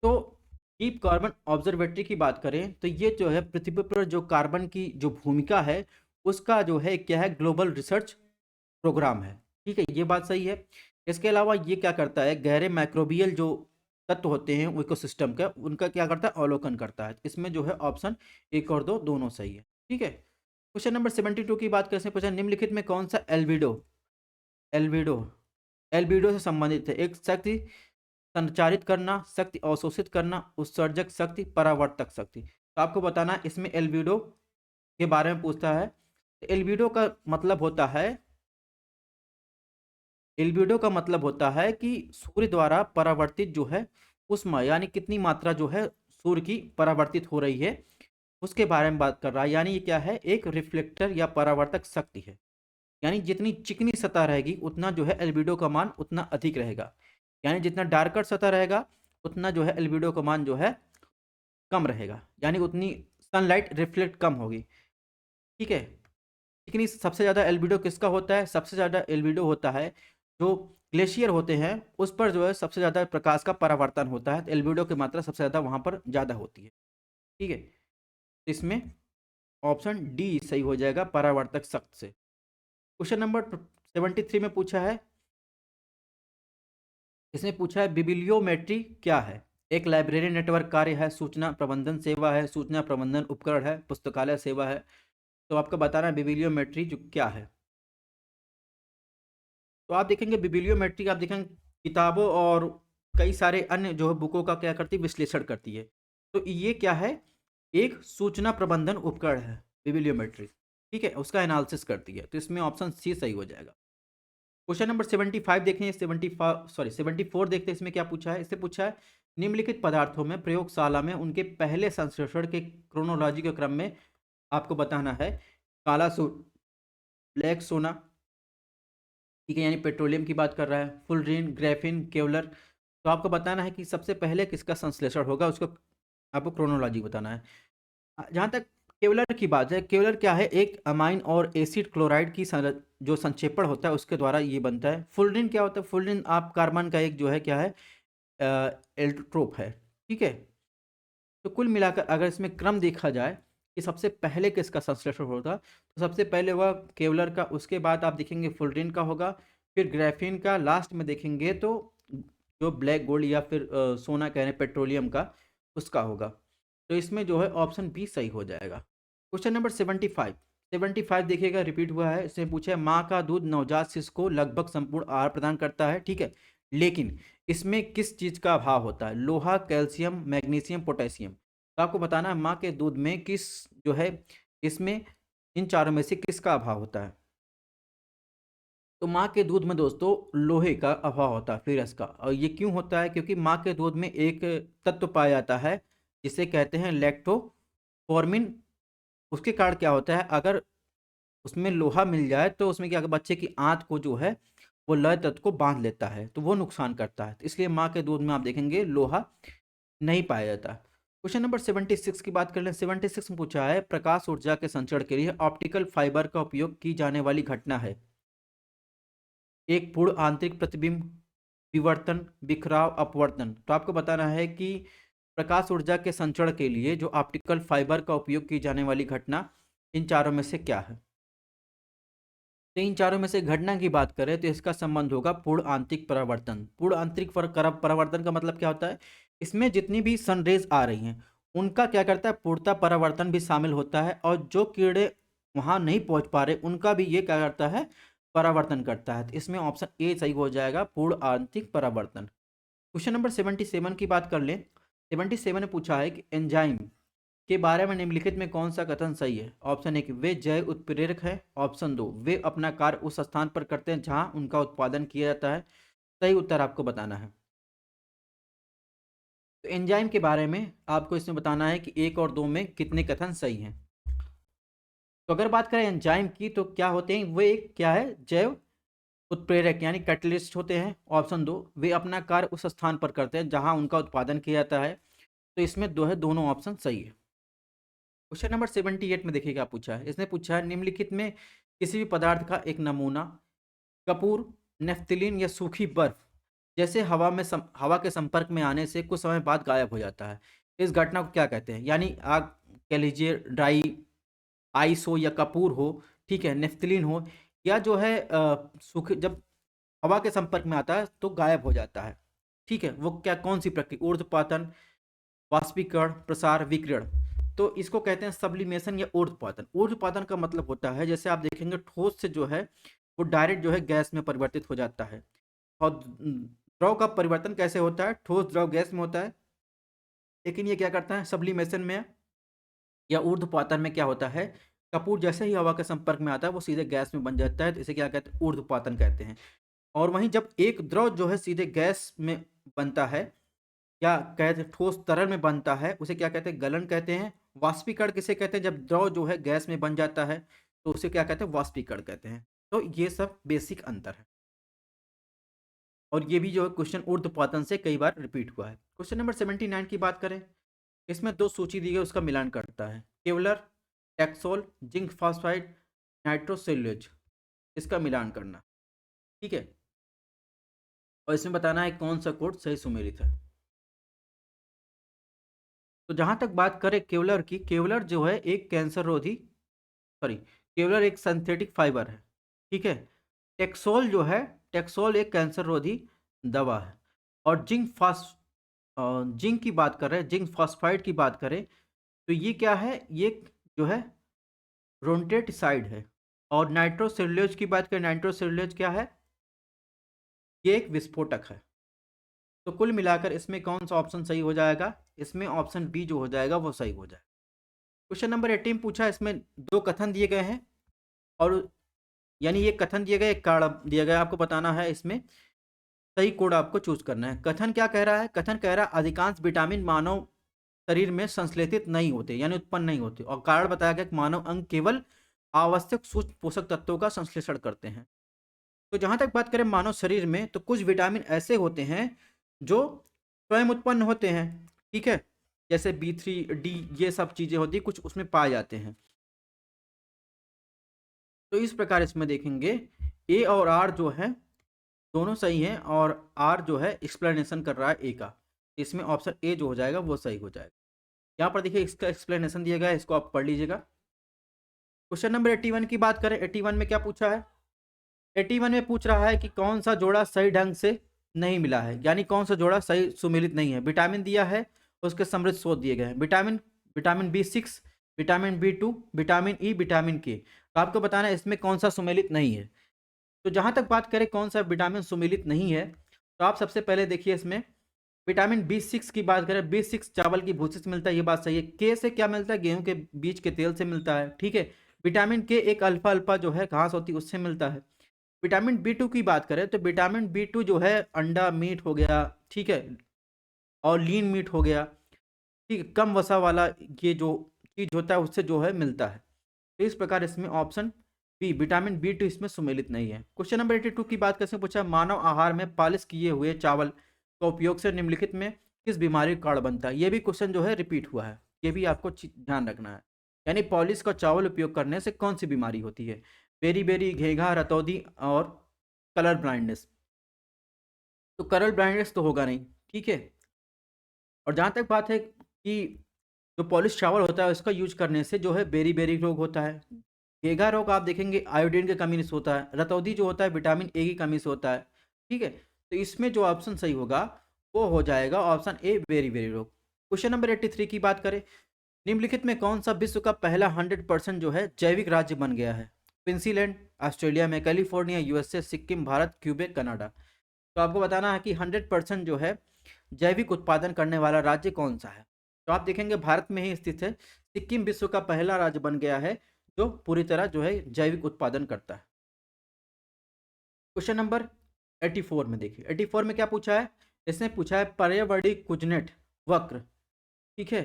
तो डीप कार्बन ऑब्जर्वेटरी की बात करें तो ये जो है पृथ्वी पर जो कार्बन की जो भूमिका है, उसका जो है क्या है, ग्लोबल रिसर्च प्रोग्राम है। ठीक है, ये बात सही है। इसके अलावा ये क्या करता है, गहरे माइक्रोबियल जो तत्व होते हैं इकोसिस्टम का, उनका क्या करता है, अवलोकन करता है। इसमें जो है ऑप्शन एक और दो दोनों सही है। ठीक है, क्वेश्चन नंबर 72 की बात कैसे पूछा, निम्नलिखित में कौन सा एल्बिडो, एल्बिडो एल्बिडो से संबंधित है? एक शक्ति संचारित करना, शक्ति अवशोषित करना, उत्सर्जक शक्ति, परावर्तक शक्ति। तो आपको बताना इसमें एल्बिडो के बारे में पूछता है। एल्बिडो का मतलब होता है, एल्बिडो का मतलब होता है कि सूर्य द्वारा परावर्तित जो है उष्मा, यानी कितनी मात्रा जो है सूर्य की परावर्तित हो रही है, उसके बारे में बात कर रहा है। यानी ये क्या है, एक रिफ्लेक्टर या परावर्तक शक्ति है। यानी जितनी चिकनी सतह रहेगी उतना जो है एल्बिडो का मान उतना अधिक रहेगा, यानी जितना डार्कर सतह रहेगा उतना जो है एल्बिडो का मान जो है कम रहेगा, यानी उतनी सनलाइट रिफ्लेक्ट कम होगी। ठीक है, चिकनी सबसे ज़्यादा एल्बिडो किसका होता है, सबसे ज़्यादा एल्बिडो होता है जो ग्लेशियर होते हैं, उस पर जो है सबसे ज़्यादा प्रकाश का परावर्तन होता है, तो एल्बिडो की मात्रा सबसे ज़्यादा वहाँ पर ज़्यादा होती है। ठीक है, तो इसमें ऑप्शन डी सही हो जाएगा, परावर्तक शक्ति से। क्वेश्चन नंबर 73 में पूछा है, इसने पूछा है बिबिलियोमेट्री क्या है? एक लाइब्रेरी नेटवर्क कार्य है, सूचना प्रबंधन सेवा है, सूचना प्रबंधन उपकरण है, पुस्तकालय सेवा है। तो आपको बताना है बिबिलियोमेट्री जो क्या है। तो आप देखेंगे बिबिलियोमेट्री, आप देखेंगे किताबों और कई सारे अन्य जो है बुकों का क्या करती है, विश्लेषण करती है। तो ये क्या है, एक सूचना प्रबंधन उपकरण है बिबिलियोमेट्री। ठीक है, उसका एनालिसिस करती है। तो इसमें ऑप्शन सी सही हो जाएगा। क्वेश्चन नंबर 75 देखें, 74 देखते हैं, इसमें क्या पूछा है। इससे पूछा है निम्नलिखित पदार्थों में प्रयोगशाला में उनके पहले संश्लेषण के क्रोनोलॉजी के क्रम में आपको बताना है। काला ब्लैक सोना, ठीक है, यानी पेट्रोलियम की बात कर रहा है, फुलरीन, ग्रेफिन, केवलर। तो आपको बताना है कि सबसे पहले किसका संश्लेषण होगा, उसको आपको क्रोनोलॉजी बताना है। जहाँ तक केवलर की बात है, केवलर क्या है, एक अमाइन और एसिड क्लोराइड की जो संक्षेपण होता है उसके द्वारा ये बनता है। फुलरीन क्या होता है, फुलरीन आप कार्बन का एक जो है क्या है, एल्ट्रोप है, ठीक है। तो कुल मिलाकर अगर इसमें क्रम देखा जाए कि सबसे पहले किसका संश्लेषण होगा, तो सबसे पहले वह केवलर का, उसके बाद आप देखेंगे फुलरीन का होगा, फिर ग्रेफिन का, लास्ट में देखेंगे तो जो ब्लैक गोल्ड या फिर सोना कह रहे हैं पेट्रोलियम का, उसका होगा। तो इसमें जो है ऑप्शन बी सही हो जाएगा। क्वेश्चन नंबर 75 देखिएगा, रिपीट हुआ है। इसमें पूछा है माँ का दूध नवजात शिशु को लगभग संपूर्ण आहार प्रदान करता है, ठीक है, लेकिन इसमें किस चीज का अभाव होता है, लोहा, कैल्शियम, मैग्नीशियम, पोटेशियम। तो आपको बताना है माँ के दूध में किस जो है, इसमें इन चारों में से किसका अभाव होता है। तो माँ के दूध में दोस्तों लोहे का अभाव होता है, फेरस का। और ये क्यों होता है, क्योंकि माँ के दूध में एक तत्व पाया जाता है जिसे कहते हैं लैक्टोफॉर्मिन। उसके कारण क्या होता है, अगर उसमें लोहा मिल जाए तो उसमें क्या, बच्चे की आंत को जो है वो लय तत्व को बांध लेता है, तो वो नुकसान करता है। तो इसलिए माँ के दूध में आप देखेंगे लोहा नहीं पाया जाता। क्वेश्चन नंबर 76 की बात कर लें। 76 में पूछा है प्रकाश ऊर्जा के संचरण के लिए ऑप्टिकल फाइबर का उपयोग की जाने वाली घटना है। एक पूर्ण आंतरिक प्रतिबिंब, विवर्तन, बिखराव, अपवर्तन। तो आपको बताना है कि प्रकाश ऊर्जा के संचरण के लिए जो ऑप्टिकल फाइबर का उपयोग की जाने वाली घटना इन चारों में से क्या है। तो इन चारों में से घटना की बात करें तो इसका संबंध होगा पूर्ण आंतरिक परावर्तन। पूर्ण आंतरिक परावर्तन का मतलब क्या होता है, इसमें जितनी भी सनरेज आ रही हैं उनका क्या करता है, पूर्णता परावर्तन भी शामिल होता है, और जो कीड़े वहां नहीं पहुंच पा रहे उनका भी ये क्या करता है, परावर्तन करता है। तो इसमें ऑप्शन ए सही हो जाएगा, पूर्ण आंतरिक परावर्तन। क्वेश्चन नंबर 77 की बात कर लें। 77 ने पूछा है कि एंजाइम के बारे में निम्नलिखित में कौन सा कथन सही है। ऑप्शन एक, वे जैव उत्प्रेरक है। ऑप्शन दो, वे अपना कार्य उस स्थान पर करते हैं जहां उनका उत्पादन किया जाता है। सही उत्तर आपको बताना है। तो एंजाइम के बारे में आपको इसमें बताना है कि एक और दो में कितने कथन सही हैं। तो अगर बात करें एंजाइम की तो क्या होते हैं, वे एक क्या है, जैव उत्प्रेरक यानी कैटलिस्ट होते हैं। ऑप्शन दो, वे अपना कार्य उस स्थान पर करते हैं जहां उनका उत्पादन किया जाता है। तो इसमें दो है, दोनों ऑप्शन सही है। क्वेश्चन नंबर 78 में देखिए क्या पूछा है। इसने पूछा है निम्नलिखित में किसी भी पदार्थ का एक नमूना कपूर, नेफ्थलीन या सूखी बर्फ जैसे हवा के संपर्क में आने से कुछ समय बाद गायब हो जाता है, इस घटना को क्या कहते हैं। यानी आग कह लीजिए, ड्राई आइस हो या कपूर हो, ठीक है, नेफ्थलीन हो, या जो है सूखे, जब हवा के संपर्क में आता है तो गायब हो जाता है, ठीक है, वो क्या, कौन सी प्रक्रिया, ऊर्ध्वपातन, वाष्पीकरण, प्रसार, विकिरण। तो इसको कहते हैं सब्लिमेशन या ऊर्ध्वपातन। ऊर्ध्वपातन का मतलब होता है, जैसे आप देखेंगे ठोस से जो है वो डायरेक्ट जो है गैस में परिवर्तित हो जाता है। और द्रव का परिवर्तन कैसे होता है, ठोस द्रव गैस में होता है, लेकिन ये क्या करता है सब्लिमेशन में या ऊर्ध्वपातन में क्या होता है, कपूर जैसे ही हवा के संपर्क में आता है वो सीधे गैस में बन जाता है, तो इसे क्या कहते हैं, ऊर्ध्वपातन कहते हैं। और वहीं जब एक द्रव जो है सीधे गैस में बनता है, क्या कहते हैं, ठोस तरल में बनता है, उसे क्या कहते हैं, गलन कहते हैं। वाष्पीकरण किसे कहते हैं, जब द्रव जो है गैस में बन जाता है तो उसे क्या कहते हैं, वाष्पीकरण कहते हैं। तो ये सब बेसिक अंतर है, और ये भी जो है क्वेश्चन ऊर्ध्वपातन से कई बार रिपीट हुआ है। क्वेश्चन नंबर 79 की बात करें। इसमें दो सूची दी गई, उसका मिलान करता है। केवलर, टेक्सोल, जिंक फॉस्फाइड, नाइट्रोसेल्यूलोज, इसका मिलान करना, ठीक है, और इसमें बताना है कौन सा कोड सही सुमेलित है। तो जहां तक बात करें केवलर की, केवलर जो है एक कैंसर रोधी, सॉरी, केवलर एक सिंथेटिक फाइबर है, ठीक है। टेक्सोल जो है, टेक्सोल एक कैंसर रोधी दवा है। और जिंक की बात कर रहे हैं, जिंक फॉस्फाइड की बात करें तो ये क्या है, ये जो है रोन्टेटिसाइड है। और नाइट्रोसेल्यूलोज की बात करें, नाइट्रोसेल्यूलोज क्या है, ये एक विस्फोटक है। तो कुल मिलाकर इसमें कौन सा ऑप्शन सही हो जाएगा, इसमें ऑप्शन बी जो हो जाएगा वो सही हो जाएगा। क्वेश्चन नंबर 18 पूछा, इसमें दो कथन दिए गए हैं और यानी ये कथन दिया गया, एक कार्ड दिया गया, आपको बताना है इसमें सही कोड आपको चूज करना है। कथन क्या कह रहा है? कथन कह रहा है अधिकांश विटामिन मानव शरीर में संश्लेषित नहीं होते, यानी उत्पन्न नहीं होते, और कारण बताया गया कि मानव अंग केवल आवश्यक सूक्ष्म पोषक तत्वों का संश्लेषण करते हैं। तो जहां तक बात करें मानव शरीर में, तो कुछ विटामिन ऐसे होते हैं जो स्वयं उत्पन्न होते हैं, ठीक है, जैसे B3 D, ये सब चीजें होती है, कुछ उसमें पाए जाते हैं। तो इस प्रकार इसमें देखेंगे ए और आर जो है दोनों सही हैं, और आर जो है एक्सप्लेनेशन कर रहा है ए का। इसमें ऑप्शन ए जो हो जाएगा वो सही हो जाएगा। यहाँ पर देखिए इसका एक्सप्लेनेशन दिया गया है, इसको आप पढ़ लीजिएगा। क्वेश्चन नंबर 81 की बात करें, 81 में क्या पूछा है? 81 में पूछ रहा है कि कौन सा जोड़ा सही ढंग से नहीं मिला है, यानी कौन सा जोड़ा सही सुमेलित नहीं है। विटामिन दिया है, उसके समृद्ध स्रोत दिए गए हैं, vitamin vitamin B6, vitamin B2, vitamin E, vitamin के। तो आपको बताना है इसमें कौन सा सुमेलित नहीं है। तो जहां तक बात करें कौन सा विटामिन सुमेलित नहीं है, तो आप सबसे पहले देखिए इसमें विटामिन B6 की बात करें, B6 चावल की भूसी से मिलता है, ये बात सही है। के से क्या मिलता है? गेहूं के बीज के तेल से मिलता है, ठीक है। विटामिन के एक अल्फा अल्फा जो है घास होती है उससे मिलता है। विटामिन B2 की बात करें तो विटामिन B2 जो है अंडा मीट हो गया, ठीक है, और लीन मीट हो गया, ठीक है, कम वसा वाला ये जो चीज होता है उससे जो है मिलता है। तो इस प्रकार इसमें ऑप्शन बी विटामिन B2 इसमें सुमेलित नहीं है। क्वेश्चन नंबर 82 की बात कैसे पूछा? मानव आहार में पालिश किए हुए चावल का उपयोग से निम्नलिखित में किस बीमारी का कारण बनता है? ये भी क्वेश्चन जो है रिपीट हुआ है, ये भी आपको ध्यान रखना है। यानी पॉलिश का चावल उपयोग करने से कौन सी बीमारी होती है? बेरी बेरी, घेघा, रतौदी और कलर ब्लाइंडनेस। तो कलर ब्लाइंडनेस तो होगा नहीं, ठीक है। और जहाँ तक बात है कि जो पॉलिश चावल होता है उसका यूज करने से जो है बेरी बेरी रोग होता है। घेघा रोग आप देखेंगे आयोडीन की कमी से होता है। रतौदी जो होता है विटामिन ए की कमी से होता है, ठीक है। तो इसमें जो ऑप्शन सही होगा वो हो जाएगा ऑप्शन ए, बेरी बेरी रोग। क्वेश्चन नंबर 83 की बात करें, निम्नलिखित में कौन सा विश्व का पहला 100% जो है जैविक राज्य बन गया है? क्विंसीलैंड, ऑस्ट्रेलिया में, California, USA, Sikkim, Bharat, Quebec, Canada. तो आपको बताना है कि 100% जो है जैविक उत्पादन करने वाला राज्य कौन सा है? तो आप देखेंगे भारत में ही स्थित है। सिक्किम विश्व का पहला राज्य बन गया है जो पूरी तरह जो है जैविक उत्पादन करता है। क्वेश्चन नंबर 84 में देखिए, 84 में क्या पूछा है? इसने पूछा है पर्यावरणीय कुजनेट वक्र, ठीक है,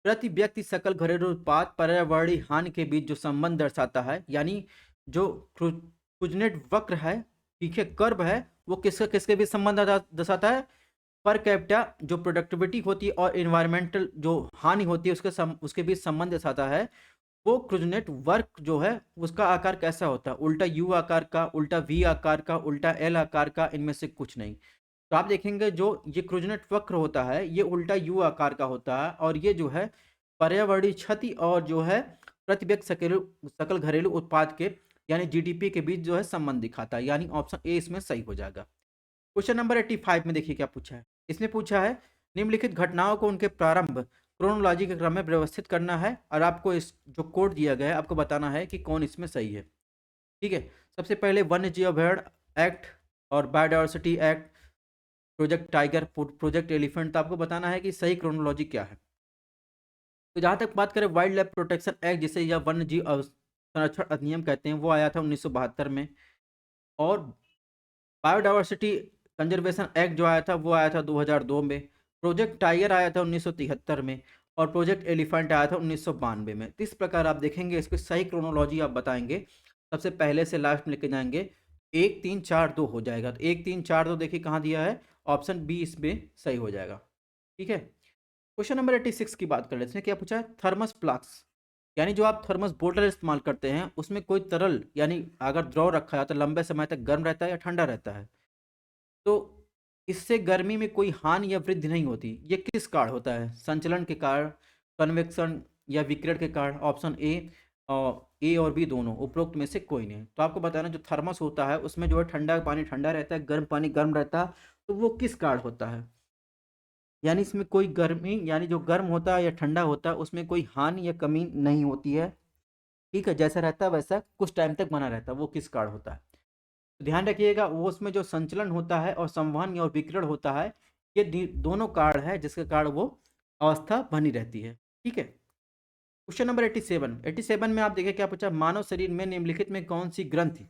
प्रति व्यक्ति सकल घरेलू उत्पाद पर्यावरणीय हानि के बीच जो संबंध दर्शाता है, यानी जो कुजनेट वक्र है, ठीक है, कर्व है, वो किसके किसके बीच संबंध दर्शाता है? पर कैपिटा जो प्रोडक्टिविटी होती है और इन्वायरमेंटल जो हानि होती है उसके बीच संबंध दर्शाता है। वो क्रुजनेट वर्क जो है उसका आकार कैसा होता है? उल्टा यू आकार का, उल्टा वी आकार का, उल्टा एल आकार का, इनमें से कुछ नहीं। तो आप देखेंगे जो ये क्रुजनेट वक्र होता है ये उल्टा यू आकार का होता है, और ये जो है पर्यावरणीय क्षति और जो है प्रति व्यक्ति सकल घरेलू उत्पाद के यानी जीडीपी के बीच जो है संबंध दिखाता है, यानी ऑप्शन ए इसमें सही हो जाएगा। क्वेश्चन नंबर 85 में देखिए क्या पूछा है। इसमें पूछा है निम्नलिखित घटनाओं को उनके प्रारंभ क्रोनोलॉजी के क्रम में व्यवस्थित करना है, और आपको इस जो कोड दिया गया है आपको बताना है कि कौन इसमें सही है, ठीक है। सबसे पहले वन्य जीव अभयारण्य एक्ट और biodiversity act, project tiger, project elephant. तो आपको बताना है कि सही क्रोनोलॉजी क्या है। तो जहाँ तक बात करें वाइल्ड लाइफ प्रोटेक्शन एक्ट जिसे या वन्य जीव संरक्षण अधिनियम कहते हैं, वो आया था 1972 में। और बायोडायवर्सिटी कंजर्वेशन एक्ट जो आया था वो आया था 2002 में। प्रोजेक्ट टाइगर आया था 1973 में, और प्रोजेक्ट एलिफेंट आया था 1992 में। तो इस प्रकार आप देखेंगे इसकी सही क्रोनोलॉजी आप बताएंगे, सबसे पहले से लास्ट में लेके जाएंगे, 1 3 4 2 हो जाएगा। तो 1 3 4 2 देखिए कहाँ दिया है, ऑप्शन बी इसमें सही हो जाएगा, ठीक है। क्वेश्चन नंबर 86 की बात कर लेते हैं। इसमें क्या पूछा है? थर्मस फ्लास्क, यानी जो आप थर्मस बोतल इस्तेमाल करते हैं उसमें कोई तरल यानी अगर द्रव रखा है तो लंबे समय तक गर्म रहता है या ठंडा रहता है? तो इससे गर्मी में कोई हानि या वृद्धि नहीं होती। ये किस कारण होता है? संचलन के कारण, कन्वेक्शन या विकिरण के कारण? ऑप्शन ए और बी दोनों, उपरोक्त में से कोई नहीं। तो आपको बताना जो थर्मस होता है उसमें जो है ठंडा पानी ठंडा रहता है, गर्म पानी गर्म रहता है, तो वो किस कारण होता है? यानी इसमें कोई गर्मी यानी जो गर्म होता है या ठंडा होता है उसमें कोई हानि या कमी नहीं होती है, ठीक है, जैसा रहता है वैसा कुछ टाइम तक बना रहता है, वो किस कारण होता है? तो ध्यान रखिएगा वो उसमें जो संचलन होता है और संवहन और विकिरण होता है, ये दोनों कारण है जिसके कारण वो अवस्था बनी रहती है, ठीक है। क्वेश्चन नंबर 87 में आप देखिए क्या पूछा, मानव शरीर में निम्नलिखित में कौन सी ग्रंथि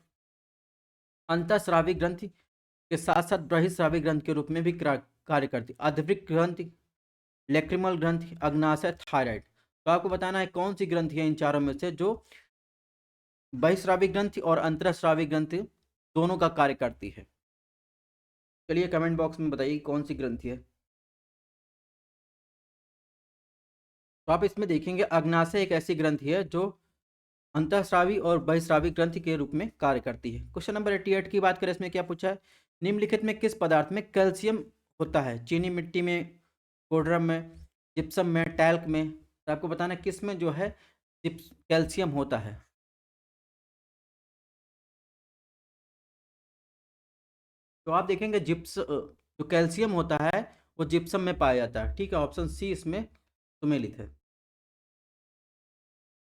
अंतःस्रावी ग्रंथि के साथ साथ बहिःस्रावी ग्रंथि के रूप में भी कार्य करती, आंतरिक ग्रंथि, लेक्रिमल ग्रंथि, अग्नाशय, थायराइड। तो आपको बताना है कौन सी ग्रंथि है इन चारों में से जो बहिःस्रावी ग्रंथि और अंतःस्रावी ग्रंथि दोनों का कार्य करती है। चलिए कमेंट बॉक्स में बताइए कौन सी ग्रंथि है। तो आप इसमें देखेंगे अग्नाशय एक ऐसी ग्रंथि है जो अंतःस्रावी और बहिःस्रावी ग्रंथि के रूप में कार्य करती है। क्वेश्चन नंबर 88 की बात करें, इसमें क्या पूछा है, निम्नलिखित में किस पदार्थ में कैल्शियम होता है, चीनी मिट्टी में, कोडरम में, जिप्सम में, टैल्क में। तो आपको बताना है किस में जो है कैल्शियम होता है। तो आप देखेंगे जो कैल्शियम होता है वो जिप्सम में पाया जाता है। ठीक है, ऑप्शन सी इसमें सुमेलित है।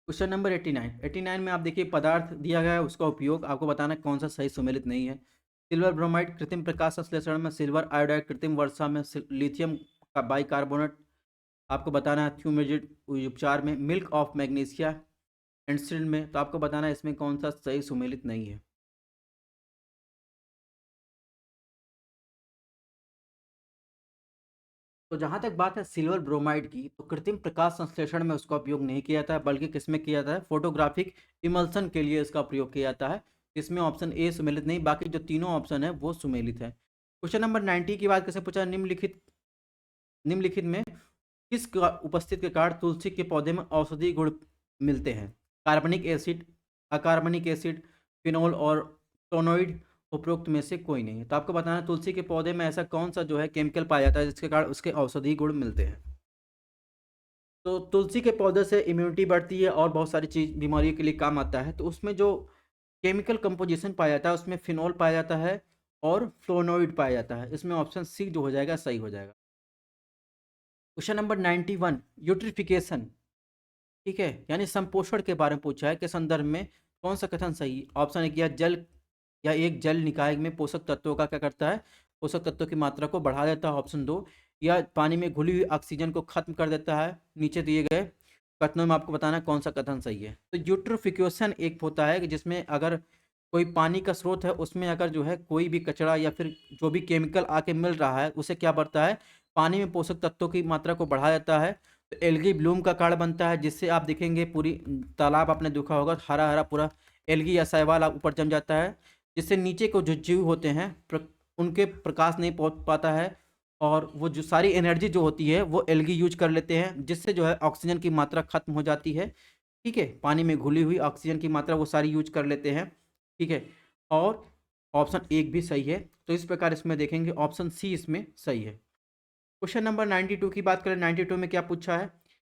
क्वेश्चन नंबर 89 में आप देखिए पदार्थ दिया गया है, उसका उपयोग आपको बताना है कौन सा सही सुमेलित नहीं है। सिल्वर ब्रोमाइड कृत्रिम प्रकाश संश्लेषण में, सिल्वर आयोडाइड कृत्रिम वर्षा में, लिथियम का बाइकार्बोनेट आपको बताना है थ्यूमेजिड उपचार में, मिल्क ऑफ मैग्नीशिया एंसिड में। तो आपको बताना है इसमें कौन सा सही सुमेलित नहीं है। तो जहाँ तक बात है सिल्वर ब्रोमाइड की, तो कृत्रिम प्रकाश संश्लेषण में उसका उपयोग नहीं किया जाता है, बल्कि किसमें किया जाता है, फोटोग्राफिक इमल्सन के लिए इसका प्रयोग किया जाता है। इसमें ऑप्शन ए सुमेलित नहीं, बाकी जो तीनों ऑप्शन है वो सुमेलित है। क्वेश्चन नंबर 90 की बात कैसे पूछा, निम्नलिखित में किस उपस्थित के कारण तुलसी के पौधे में औषधीय गुण मिलते हैं, कार्बनिक एसिड, अकार्बनिक एसिड, फिनोल और टोनोइड, उपरोक्त में से कोई नहीं है। तो आपको बताना है तुलसी के पौधे में ऐसा कौन सा जो है केमिकल पाया जाता है जिसके कारण उसके औषधीय गुण मिलते हैं। तो तुलसी के पौधे से इम्यूनिटी बढ़ती है और बहुत सारी चीज बीमारियों के लिए काम आता है। तो उसमें जो केमिकल कंपोजिशन पाया जाता है उसमें फिनोल पाया जाता है और फ्लोनोइड पाया जाता है। इसमें ऑप्शन सी जो हो जाएगा सही हो जाएगा। क्वेश्चन नंबर 91, यूट्रिफिकेशन, ठीक है, यानी संपोषण के बारे में पूछा है, के संदर्भ में कौन सा कथन सही। ऑप्शन एक, या एक जल निकाय में पोषक तत्वों का क्या करता है, पोषक तत्वों की मात्रा को बढ़ा देता है। ऑप्शन दो, या पानी में घुली हुई ऑक्सीजन को खत्म कर देता है। नीचे दिए गए कथनों में आपको बताना है कौन सा कथन सही है। तो यूट्रोफिकेशन एक होता है कि जिसमें अगर कोई पानी का स्रोत है उसमें अगर जो है कोई भी कचरा या फिर जो भी केमिकल आके मिल रहा है उसे क्या बढ़ता है, पानी में पोषक तत्वों की मात्रा को बढ़ा देता है। तो एल्गी ब्लूम का कारण बनता है, जिससे आप देखेंगे पूरी तालाब आपने देखा होगा हरा हरा पूरा एल्गी या शैवाल ऊपर जम जाता है, जिससे नीचे को जो जीव होते हैं उनके प्रकाश नहीं पहुंच पाता है और वो जो सारी एनर्जी जो होती है वो एल्गी यूज कर लेते हैं, जिससे जो है ऑक्सीजन की मात्रा खत्म हो जाती है। ठीक है, पानी में घुली हुई ऑक्सीजन की मात्रा वो सारी यूज कर लेते हैं। ठीक है, और ऑप्शन एक भी सही है। तो इस प्रकार इसमें देखेंगे ऑप्शन सी इसमें सही है। क्वेश्चन नंबर 92 की बात करें, 92 में क्या पूछा है,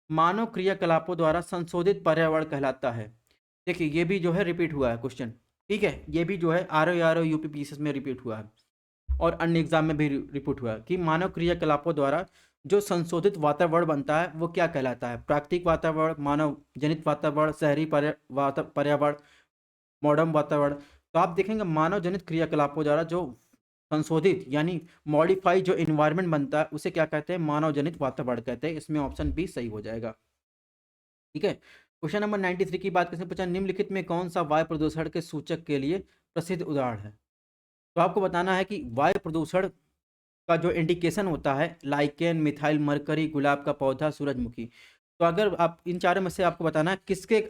मानव क्रियाकलापों द्वारा संशोधित पर्यावरण कहलाता है। देखिए ये भी जो है रिपीट हुआ है क्वेश्चन। ठीक है, ये भी जो है आर ओ यूपीपीसीएस में रिपीट हुआ है और अन्य एग्जाम में भी रिपीट हुआ है कि मानव क्रियाकलापों द्वारा जो संशोधित वातावरण बनता है वो क्या कहलाता है, प्राकृतिक वातावरण, मानव जनित वातावरण, शहरी पर्यावरण, मॉडर्न वातावरण। तो आप देखेंगे मानव जनित क्रियाकलापों द्वारा जो संशोधित यानी मॉडिफाई जो इन्वायरमेंट बनता है उसे क्या कहते हैं, मानव जनित वातावरण कहते हैं। इसमें ऑप्शन बी सही हो जाएगा। ठीक है, क्वेश्चन नंबर 93 की बात कैसे पूछा, निम्नलिखित में कौन सा वायु प्रदूषण के सूचक के लिए प्रसिद्ध उदाहरण है। तो आपको बताना है कि वायु प्रदूषण का जो इंडिकेशन होता है लाइकेन, मिथाइल मरकरी, गुलाब का पौधा, सूरजमुखी। तो अगर आप इन चारों में से आपको बताना है किसके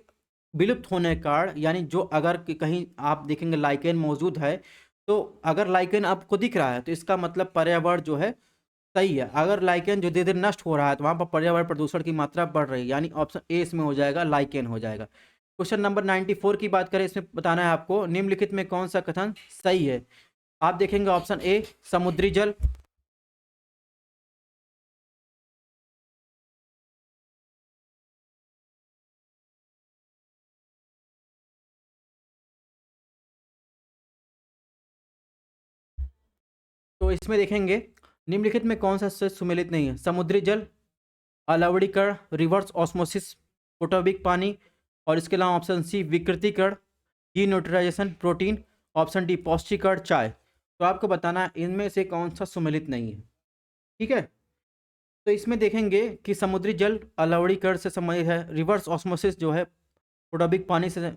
विलुप्त होने के कारण, यानी जो अगर कहीं आप देखेंगे लाइकेन मौजूद है, तो अगर लाइकेन आपको दिख रहा है तो इसका मतलब पर्यावरण जो है सही है। अगर लाइकेन जो धीरे धीरे नष्ट हो रहा है तो वहां पर पर्यावरण प्रदूषण की मात्रा बढ़ रही है, यानी ऑप्शन ए इसमें हो जाएगा, लाइकेन हो जाएगा। क्वेश्चन नंबर 94 की बात करें, इसमें बताना है आपको निम्नलिखित में कौन सा कथन सही है। आप देखेंगे ऑप्शन ए समुद्री जल, तो इसमें देखेंगे निम्नलिखित में कौन सा सुमेलित नहीं है, समुद्री जल, अलवणीकरण, रिवर्स ऑस्मोसिस, फोटोबिक पानी, और इसके अलावा ऑप्शन सी विकृतीकरण, D neutralization, protein, option D पौष्टिकरण, चाय। तो आपको बताना है इनमें से कौन सा सुमेलित नहीं है। ठीक है, तो इसमें देखेंगे कि समुद्री जल लवणीकरण से संबंधित है, रिवर्स ऑस्मोसिस जो है प्रोटोबिक पानी से,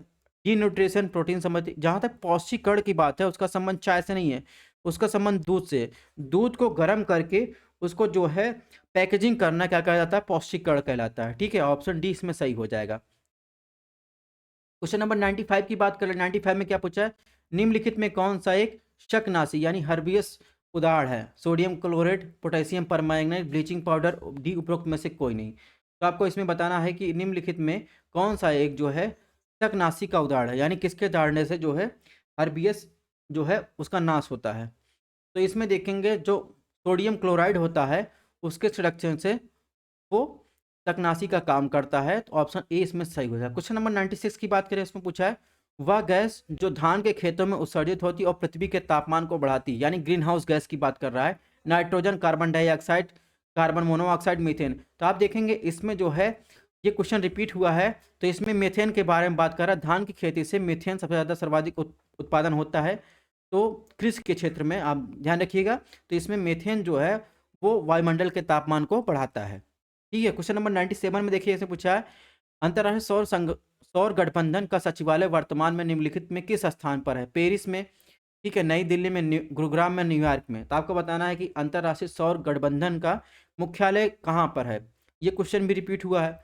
न्यूट्रिशन प्रोटीन संबंधित। जहाँ तक पौष्टिकरण की बात है उसका संबंध चाय से नहीं है, उसका संबंध दूध से। दूध को गर्म करके उसको जो है पैकेजिंग करना क्या कहा जाता है, पौष्टिकरण कहलाता है। ठीक है, ऑप्शन डी इसमें सही हो जाएगा। क्वेश्चन नंबर 95 की बात करें, 95 में क्या पूछा है, निम्नलिखित में कौन सा एक शकनाशी यानी हर्बियस उदाहरण है, sodium chlorate, potassium permanganate, bleaching powder, D उपरोक्त में से कोई नहीं। तो आपको इसमें बताना है कि निम्नलिखित में कौन सा एक जो है शकनाशी का उदाहरण है, यानी किसके डालने से जो है हर्बियस जो है उसका नाश होता है। तो इसमें देखेंगे जो सोडियम क्लोराइड होता है उसके सिलेक्शन से वो तकनाशी का काम करता है, तो ऑप्शन ए इसमें सही हो जाएगा। क्वेश्चन नंबर 96 की बात करें, इसमें पूछा है वह गैस जो धान के खेतों में उत्सर्जित होती है और पृथ्वी के तापमान को बढ़ाती है, यानी ग्रीन हाउस गैस की बात कर रहा है, nitrogen, carbon dioxide, carbon monoxide, methane. तो आप देखेंगे इसमें जो है ये क्वेश्चन रिपीट हुआ है, तो इसमें मीथेन के बारे में बात कर रहा है। धान की खेती से मीथेन सबसे ज़्यादा सर्वाधिक उत्पादन होता है, तो कृषि के क्षेत्र में आप ध्यान रखिएगा। तो इसमें मीथेन जो है वो वायुमंडल के तापमान को बढ़ाता है। ठीक है, क्वेश्चन नंबर 97 में देखिए, इसमें पूछा है अंतर्राष्ट्रीय सौर गठबंधन का सचिवालय वर्तमान में निम्नलिखित में किस स्थान पर है, पेरिस में, ठीक है, नई दिल्ली में, गुरुग्राम में, न्यूयॉर्क में। तो आपको बताना है कि अंतर्राष्ट्रीय सौर गठबंधन का मुख्यालय कहाँ पर है, ये क्वेश्चन भी रिपीट हुआ है।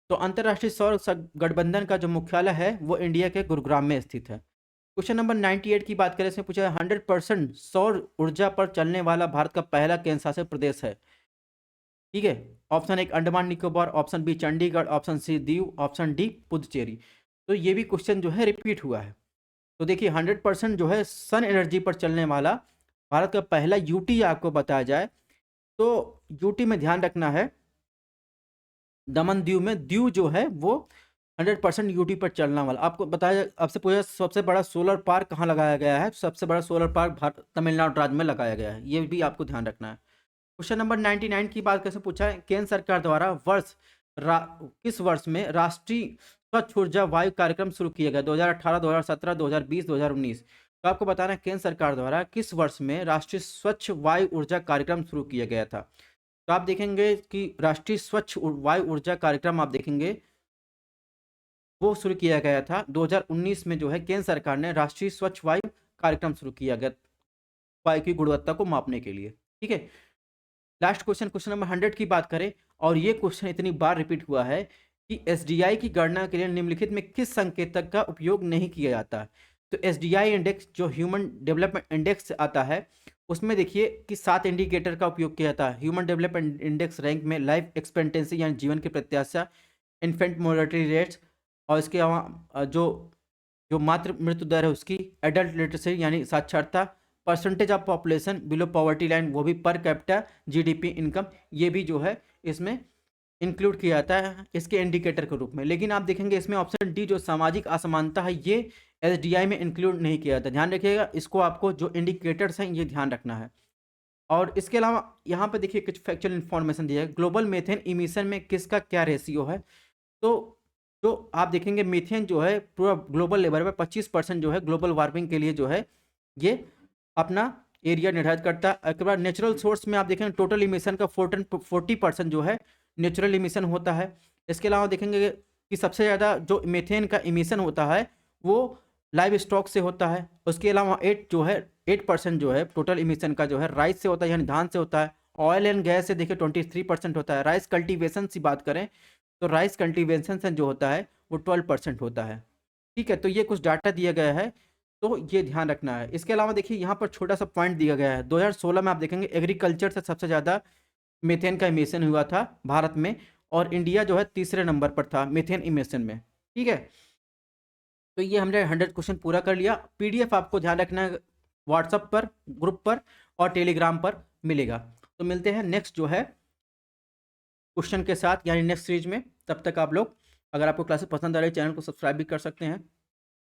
तो अंतर्राष्ट्रीय सौर गठबंधन का जो मुख्यालय है वो इंडिया के गुरुग्राम में स्थित है। क्वेश्चन नंबर 98 की बात करें, इसमें पूछा है 100% सौर ऊर्जा पर चलने वाला भारत का पहला केंद्र शासित प्रदेश है। ठीक है, ऑप्शन एक Andaman Nicobar, option B Chandigarh, option C Diu, option D Puducherry. तो ये भी क्वेश्चन जो है रिपीट हुआ है। तो देखिए 100% जो है सन एनर्जी पर चलने वाला भारत का पहला यूटी आपको बताया जाए, तो यूटी में ध्यान रखना है, दमन दीव में दीव जो है वो 100% यूटी पर चलने वाला। आपको बताया, आपसे पूछा सबसे बड़ा सोलर पार्क कहाँ लगाया गया है, सबसे बड़ा सोलर पार्क भारत तमिलनाडु राज्य में लगाया गया है, ये भी आपको ध्यान रखना है। क्वेश्चन नंबर 99 की बात कैसे पूछा है, केंद्र सरकार द्वारा किस वर्ष में राष्ट्रीय स्वच्छ ऊर्जा वायु कार्यक्रम शुरू किया गया, 2018, 2017, 2020, 2019। तो आपको बताना है केंद्र सरकार द्वारा किस वर्ष में राष्ट्रीय स्वच्छ वायु ऊर्जा कार्यक्रम शुरू किया गया था। तो आप देखेंगे कि राष्ट्रीय स्वच्छ वायु ऊर्जा कार्यक्रम आप देखेंगे वो शुरू किया गया था 2019 में, जो है केंद्र सरकार ने राष्ट्रीय स्वच्छ वायु कार्यक्रम शुरू किया गया वायु की गुणवत्ता को मापने के लिए। ठीक है, लास्ट क्वेश्चन, क्वेश्चन नंबर 100 की बात करें, और ये क्वेश्चन इतनी बार रिपीट हुआ है कि एसडीआई की गणना के लिए निम्नलिखित में किस संकेतक का उपयोग नहीं किया जाता। तो एसडीआई इंडेक्स जो ह्यूमन डेवलपमेंट इंडेक्स आता है उसमें देखिए कि 7 इंडिकेटर का उपयोग किया जाता है। ह्यूमन डेवलपमेंट इंडेक्स रैंक में लाइफ एक्सपेक्टेंसी यानी जीवन की प्रत्याशा, इन्फेंट मोर्टेलिटी रेट्स, और इसके अलावा जो जो मातृ मृत्यु दर है उसकी, एडल्ट लिटरेसी यानी साक्षरता, percentage of population below poverty line, वो भी पर कैपिटा जीडीपी इनकम, ये भी जो है इसमें इंक्लूड किया जाता है इसके इंडिकेटर के रूप में। लेकिन आप देखेंगे इसमें ऑप्शन डी जो सामाजिक असमानता है ये एसडीआई में इंक्लूड नहीं किया जाता। ध्यान रखिएगा, इसको आपको जो इंडिकेटर्स हैं ये ध्यान रखना है। और इसके अलावा यहाँ पे देखिए कुछ फैक्चुअल इन्फॉर्मेशन दिया है, ग्लोबल मीथेन इमिशन में किसका क्या रेशियो है। तो जो आप देखेंगे मीथेन जो है पूरा ग्लोबल लेवल पे 25% जो है ग्लोबल वार्मिंग के लिए जो है ये अपना एरिया निर्धारित करता है। एक बार नेचुरल सोर्स में आप देखेंगे टोटल इमिशन का 40% जो है नेचुरल इमिशन होता है। इसके अलावा देखेंगे कि सबसे ज़्यादा जो मीथेन का इमिशन होता है वो लाइव स्टॉक से होता है। उसके अलावा 8% जो है टोटल इमिशन का जो है राइस से होता है, यानी धान से होता है। ऑयल एंड गैस से देखिए 23% होता है। राइस कल्टीवेशन की बात करें तो राइस कल्टीवेशन से जो होता है वो 12% होता है। ठीक है, तो ये कुछ डाटा दिया गया है, तो ये ध्यान रखना है। इसके अलावा देखिए यहाँ पर छोटा सा पॉइंट दिया गया है, 2016 में आप देखेंगे एग्रीकल्चर से सबसे ज़्यादा मीथेन का इमिशन हुआ था भारत में, और इंडिया जो है तीसरे नंबर पर था मीथेन इमिशन में। ठीक है, तो ये हमने 100 क्वेश्चन पूरा कर लिया। पीडीएफ आपको ध्यान रखना है व्हाट्सएप पर, ग्रुप पर और टेलीग्राम पर मिलेगा। तो मिलते हैं नेक्स्ट जो है क्वेश्चन के साथ, यानी नेक्स्ट सीरीज में। तब तक आप लोग, अगर आपको क्लासेस पसंद आ रही है, चैनल को सब्सक्राइब भी कर सकते हैं।